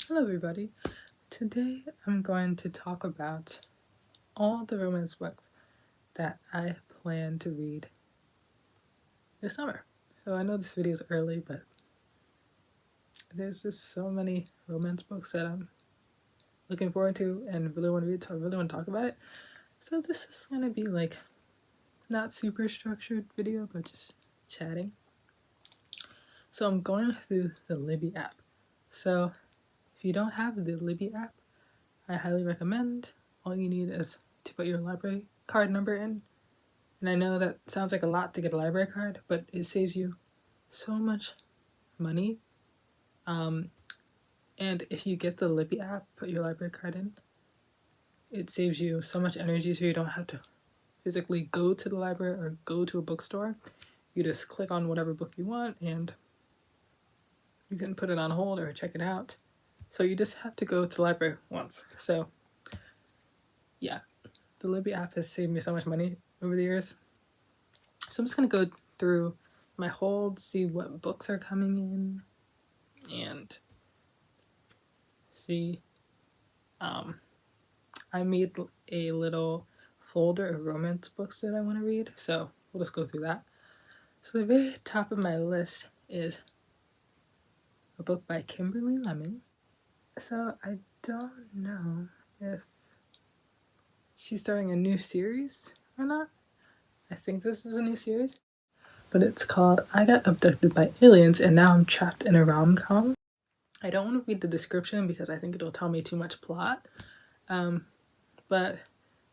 Hello everybody. Today I'm going to talk about all the romance books that I plan to read this summer. So I know this video is early, but there's just so many romance books that I'm looking forward to and really want to read, so I really want to talk about it. So this is going to be like not super structured video, but just chatting. So I'm going through the Libby app. So if you don't have the Libby app, I highly recommend. All you need is to put your library card number in. And I know that sounds like a lot to get a library card, but it saves you so much money. And if you get the Libby app, put your library card in, it saves you so much energy so you don't have to physically go to the library or go to a bookstore. You just click on whatever book you want and you can put it on hold or check it out. So you just have to go to the library once. So yeah, the Libby app has saved me so much money over the years. So I'm just going to go through my hold, see what books are coming in, and see. I made a little folder of romance books that I want to read, so we'll just go through that. So the very top of my list is a book by Kimberly Lemming. So I don't know if she's starting a new series or not. I think this is a new series, but it's called I Got Abducted by Aliens and Now I'm Trapped in a Rom-Com. I don't want to read the description because I think it'll tell me too much plot. But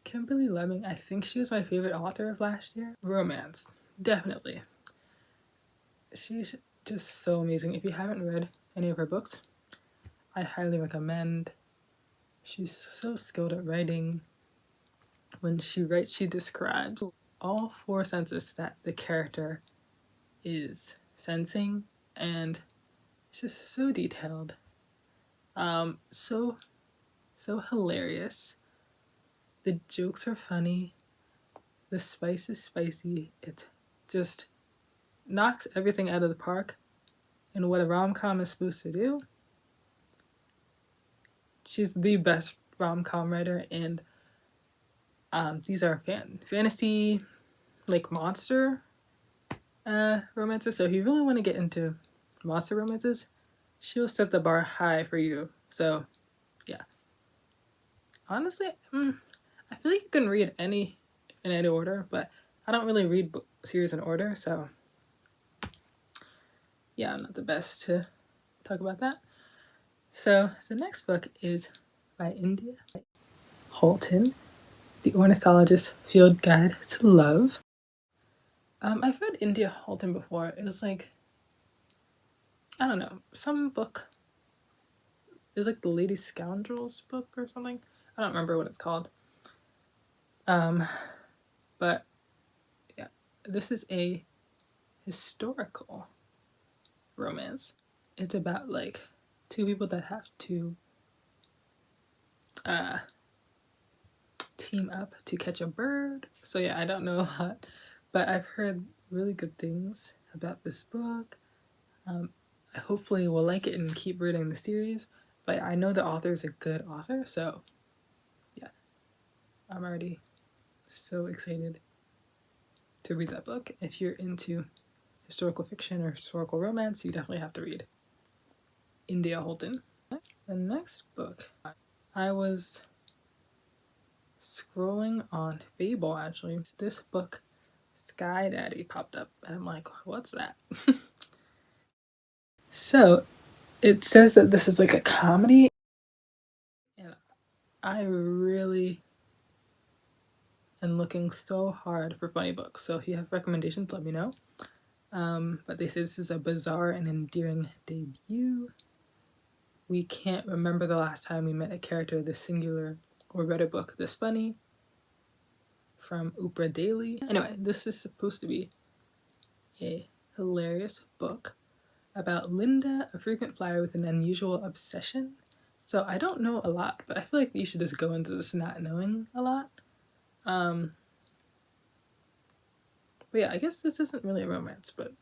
Kimberly Lemming, I think she was my favorite author of last year. Romance, definitely. She's just so amazing. If you haven't read any of her books, I highly recommend. She's so skilled at writing. When she writes, she describes all four senses that the character is sensing, and it's just so detailed. So hilarious. The jokes are funny. The spice is spicy. It just knocks everything out of the park. And what a rom-com is supposed to do. She's the best rom-com writer, and these are fantasy, like monster romances. So if you really want to get into monster romances, she'll set the bar high for you. So yeah. Honestly, I feel like you can read any in any order, but I don't really read book series in order, so yeah, I'm not the best to talk about that. So the next book is by India Holton, The Ornithologist's Field Guide to Love. I've read India Holton before. It was like, I don't know, some book. It was like the Lady Scoundrels book or something. I don't remember what it's called. But yeah, this is a historical romance. It's about like two people that have to team up to catch a bird. So yeah, I don't know a lot, but I've heard really good things about this book. I hopefully will like it and keep reading the series, but I know the author is a good author, so yeah, I'm already so excited to read that book. If you're into historical fiction or historical romance, you definitely have to read India Holton. The next book, I was scrolling on Fable actually. This book, Sky Daddy, popped up, and I'm like, what's that? So it says that this is like a comedy, and I really am looking so hard for funny books. So if you have recommendations, let me know. But they say this is a bizarre and endearing debut. We can't remember the last time we met a character this singular or read a book this funny. From Oprah Daily. Anyway, this is supposed to be a hilarious book about Linda, a frequent flyer with an unusual obsession. So I don't know a lot, but I feel like you should just go into this not knowing a lot. But yeah, I guess this isn't really a romance, but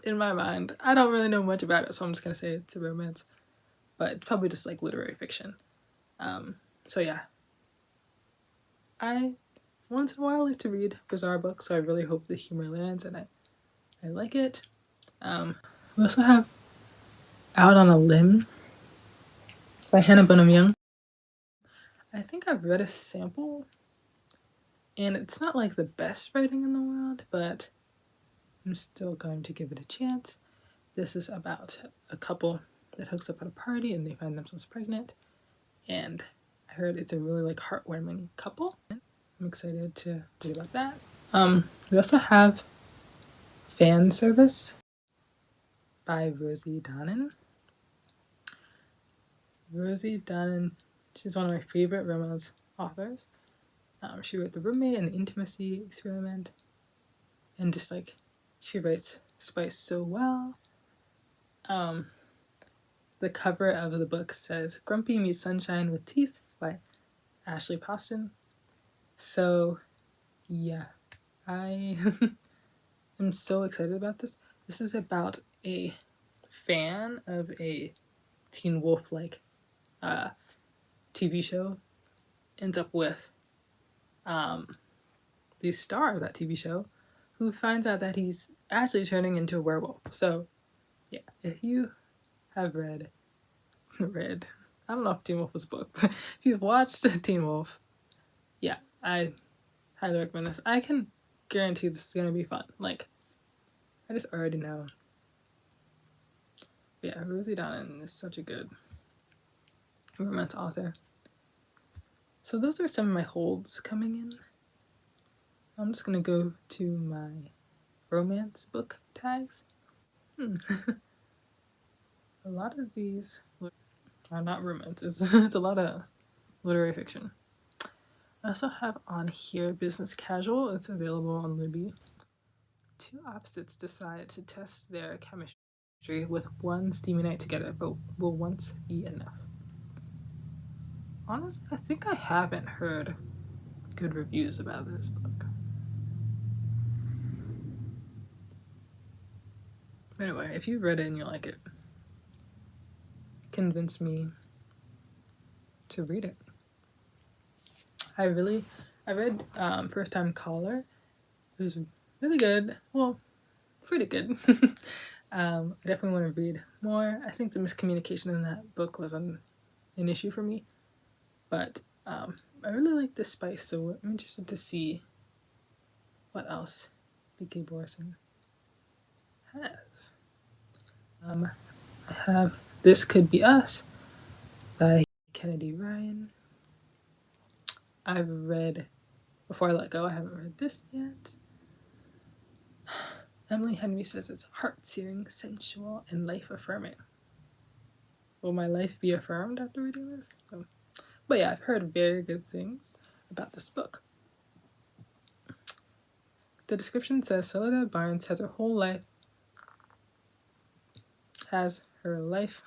in my mind, I don't really know much about it, so I'm just gonna say it's a romance. but it's probably just like literary fiction. So yeah, I once in a while like to read bizarre books, so I really hope the humor lands and I like it. We also have Out on a Limb by Hannah Bonham Young. I think I've read a sample, and it's not like the best writing in the world, but I'm still going to give it a chance. This is about a couple that hooks up at a party and they find themselves pregnant, and I heard it's a really like heartwarming couple. I'm excited to read about that. We also have Fan Service by Rosie Donnan. Rosie Donnan, she's one of my favorite romance authors. She wrote The Roommate and The Intimacy Experiment, and just like she writes spice so well. The cover of the book says "Grumpy Meets Sunshine with Teeth" by Ashley Poston. So yeah, I am so excited about this. This is about a fan of a Teen Wolf like TV show ends up with the star of that TV show, who finds out that he's actually turning into a werewolf. So yeah, if you have read, I don't know if Teen Wolf was a book, but if you've watched Teen Wolf, yeah, I highly recommend this. I can guarantee this is gonna be fun. Like, I just already know. But yeah, Rosie Donnan is such a good romance author. So those are some of my holds coming in. I'm just gonna go to my romance book tags. A lot of these are not romance. It's a lot of literary fiction. I also have on here Business Casual. It's available on Libby. Two opposites decide to test their chemistry with one steamy night together, but will once be enough. Honestly, I think I haven't heard good reviews about this book. Anyway, if you've read it and you like it, convince me to read it. I read First Time Caller. It was really good. Well, pretty good. I definitely want to read more. I think the miscommunication in that book was an issue for me. But I really like this spice, so I'm interested to see what else B.K. Borson has. I have This Could Be Us by Kennedy Ryan. I've read Before I Let Go. I haven't read this yet. Emily Henry says it's heart-searing, sensual, and life-affirming. Will my life be affirmed after reading this? But yeah, I've heard very good things about this book. The description says Soledad Barnes has her life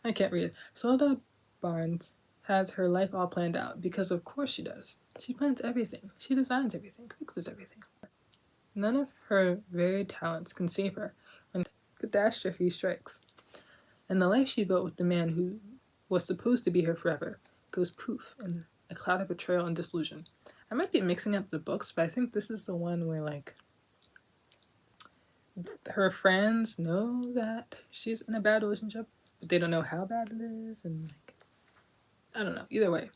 I can't read it. Soledad Barnes has her life all planned out, because of course she does. She plans everything. She designs everything, fixes everything. None of her varied talents can save her when catastrophe strikes. And the life she built with the man who was supposed to be her forever goes poof in a cloud of betrayal and disillusion. I might be mixing up the books, but I think this is the one where, like, her friends know that she's in a bad relationship, but they don't know how bad it is, and, like, I don't know. Either way,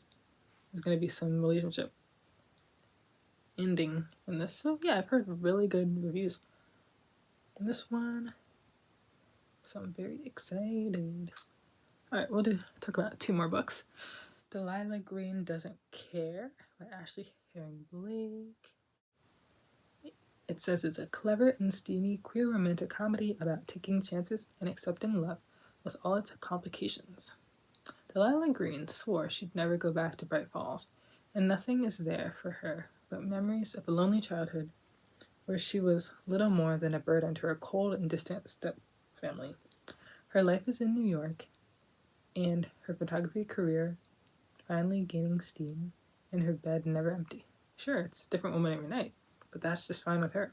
there's going to be some relationship ending in this. So, yeah, I've heard really good reviews in this one, so I'm very excited. Alright, we'll talk about two more books. Delilah Green Doesn't Care by Ashley Herring Blake. It says it's a clever and steamy queer romantic comedy about taking chances and accepting love with all its complications. Delilah Green swore she'd never go back to Bright Falls, and nothing is there for her but memories of a lonely childhood where she was little more than a burden to her cold and distant step-family. Her life is in New York, and her photography career finally gaining steam, and her bed never empty. Sure, it's a different woman every night, but that's just fine with her.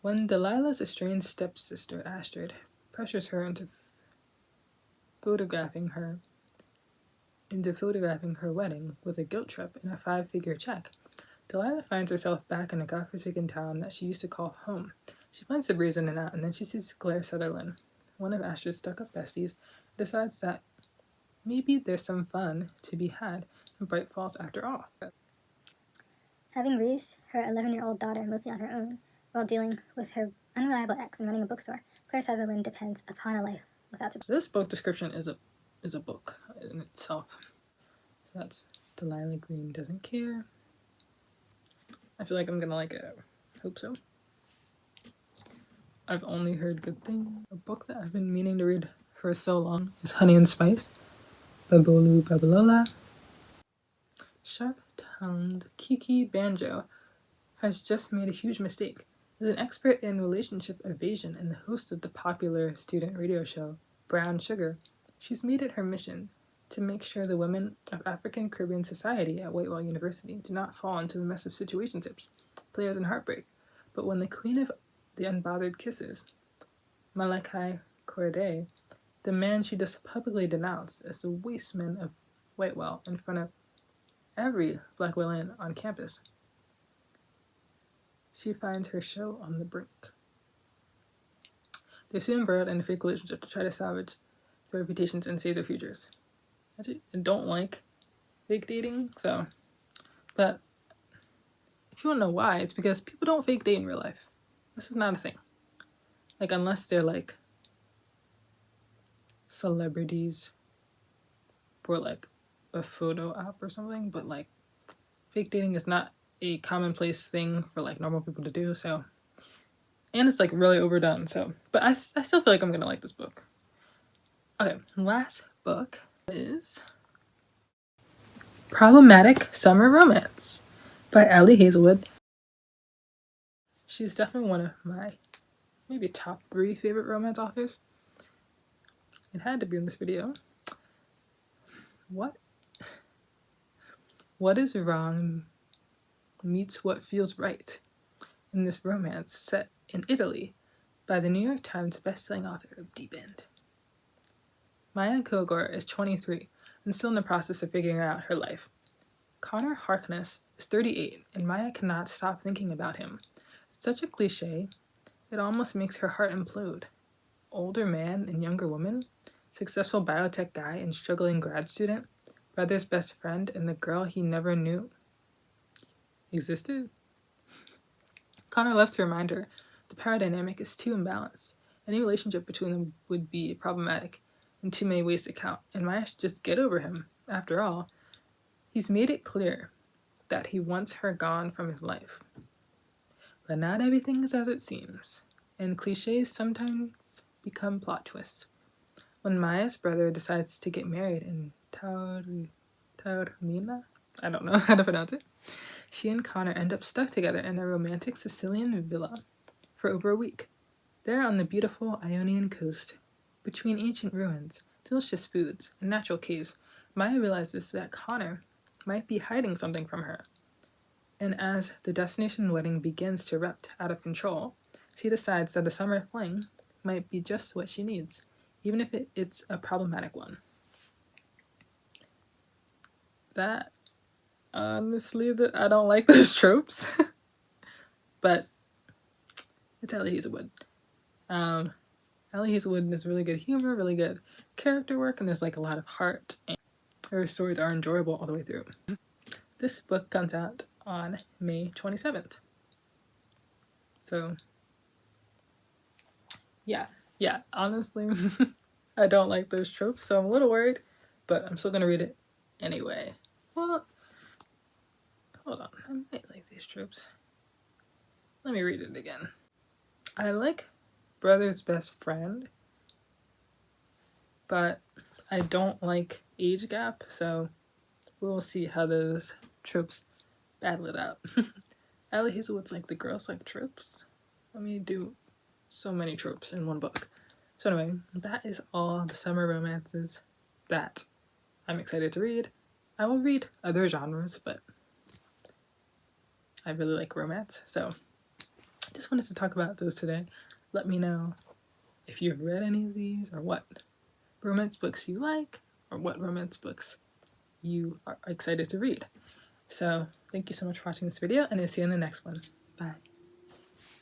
When Delilah's estranged stepsister, Astrid, pressures her into photographing her wedding with a guilt trip and a 5-figure check. Delilah finds herself back in a godforsaken town that she used to call home. She finds the reason and out, and then she sees Claire Sutherland, one of Astra's stuck-up besties, decides that maybe there's some fun to be had in Bright Falls after all. Having raised her 11-year-old daughter mostly on her own, while dealing with her unreliable ex and running a bookstore, Claire Sutherland depends upon a life without support. So this book description is a book in itself. So that's Delilah Green Doesn't Care. I feel like I'm gonna like it. I hope so. I've only heard good things. A book that I've been meaning to read for so long is Honey and Spice by Bolu Babalola. Sharp-tongued Kiki Banjo has just made a huge mistake. As an expert in relationship evasion and the host of the popular student radio show Brown Sugar, she's made it her mission to make sure the women of African Caribbean society at Whitewell University do not fall into the mess of situationships, players, and heartbreak. But when the queen of the unbothered kisses, Malachi Corday, the man she just publicly denounced as the wasteman of Whitewell in front of every black woman on campus, she finds her show on the brink. They're soon embroiled in a fake relationship to try to salvage their reputations and save their futures. I don't like fake dating, but if you want to know why, it's because people don't fake date in real life. This is not a thing. Like, unless they're like celebrities for like a photo app or something, but like fake dating is not a commonplace thing for like normal people to do. So, and it's like really overdone. So, but I still feel like I'm gonna like this book. Okay, last book is Problematic Summer Romance by Ellie Hazelwood. She's definitely one of my maybe top 3 favorite romance authors. It had to be in this video. What is wrong meets what feels right in this romance set in Italy by the New York Times bestselling author of Deep End. Maya Kilgore is 23 and still in the process of figuring out her life. Connor Harkness is 38 and Maya cannot stop thinking about him. It's such a cliche, it almost makes her heart implode. Older man and younger woman, successful biotech guy and struggling grad student, brother's best friend and the girl he never knew existed. Connor loves to remind her the power dynamic is too imbalanced. Any relationship between them would be problematic in too many ways to count, and Maya should just get over him. After all, he's made it clear that he wants her gone from his life. But not everything is as it seems, and cliches sometimes become plot twists. When Maya's brother decides to get married in Taormina, I don't know how to pronounce it, she and Connor end up stuck together in a romantic Sicilian villa for over a week. There on the beautiful Ionian coast, between ancient ruins, delicious foods, and natural caves, Maya realizes that Connor might be hiding something from her. And as the destination wedding begins to erupt out of control, she decides that a summer fling might be just what she needs, even if it's a problematic one. That, honestly, I don't like those tropes, but it's Ellie Hazelwood. Ellie Hazelwood has really good humor, really good character work, and there's like a lot of heart, and her stories are enjoyable all the way through. This book comes out on May 27th. So, yeah, honestly, I don't like those tropes, so I'm a little worried, but I'm still gonna read it anyway. Well, hold on, I might like these tropes. Let me read it again. I like brother's best friend, but I don't like age gap, so we'll see how those tropes battle it out. Ellie Hazelwood's like the girls like tropes. Let me do so many tropes in one book. So anyway, that is all the summer romances that I'm excited to read. I will read other genres, but I really like romance, so just wanted to talk about those today. Let me know if you've read any of these or what romance books you like or what romance books you are excited to read. So thank you so much for watching this video, and I'll see you in the next one. Bye.